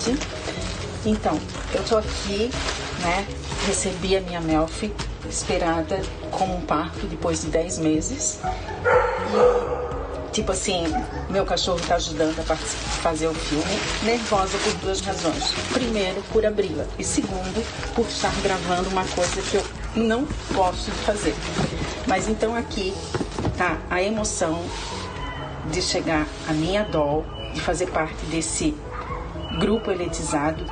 tarde. Então, eu tô aqui, né, recebi a minha Melfi, esperada como um parto depois de 10 meses. E, tipo assim, meu cachorro tá ajudando a fazer o filme. Nervosa por 2 razões. Primeiro, por abri-la. E segundo, por estar gravando uma coisa que eu não gosto de fazer. Mas então aqui tá a emoção de chegar a minha doll, de fazer parte desse grupo elitizado,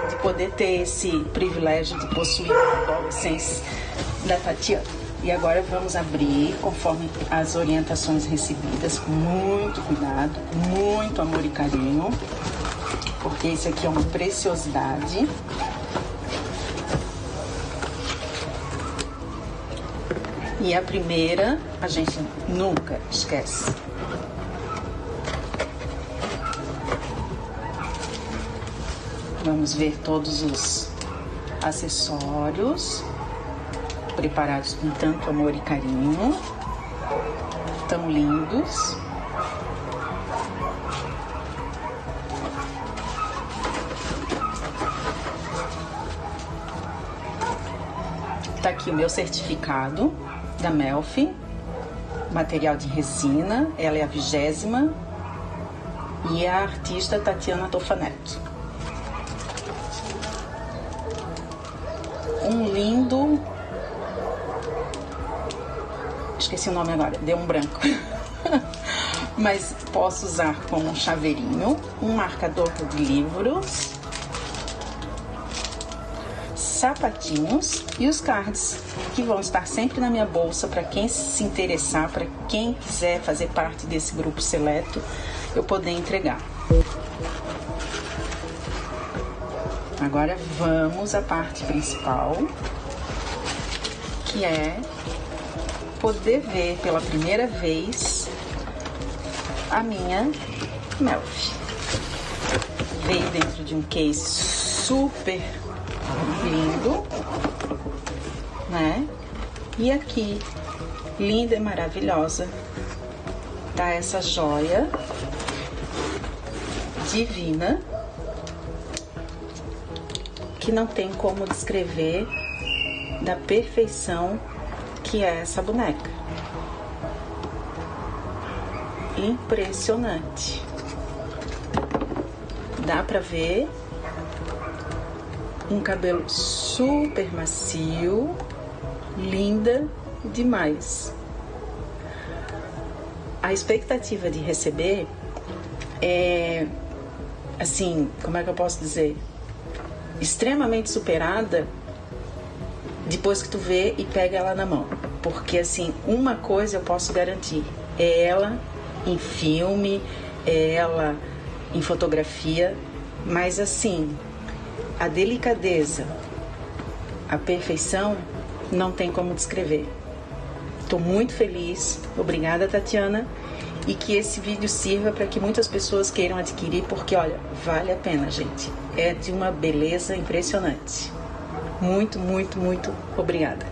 de poder ter esse privilégio de possuir a DollEssence da Tatiana. E agora vamos abrir conforme as orientações recebidas, com muito cuidado, muito amor e carinho, porque esse aqui é uma preciosidade. E a primeira a gente nunca esquece. Vamos ver todos os acessórios preparados com tanto amor e carinho, tão lindos. Tá aqui o meu certificado da Melfi, material de resina, ela é a 20ª e é a artista Tatiana Tofaneto. Um lindo, esqueci o nome agora, deu um branco, mas posso usar como um chaveirinho, um marcador de livros, sapatinhos e os cards, que vão estar sempre na minha bolsa para quem se interessar, para quem quiser fazer parte desse grupo seleto, eu poder entregar. Agora vamos à parte principal, que é poder ver pela primeira vez a minha Melfi. Veio dentro de um case super lindo, né? E aqui, linda e maravilhosa, tá essa joia divina, que não tem como descrever da perfeição que é essa boneca. Impressionante. Dá pra ver um cabelo super macio, linda demais. A expectativa de receber é, assim, como é que eu posso dizer? Extremamente superada depois que tu vê e pega ela na mão. Porque assim, uma coisa eu posso garantir, é ela em filme, é ela em fotografia, mas assim, a delicadeza, a perfeição, não tem como descrever. Tô muito feliz, obrigada Tatiana, e que esse vídeo sirva para que muitas pessoas queiram adquirir, porque olha, vale a pena, gente. É de uma beleza impressionante. Muito, muito, muito obrigada.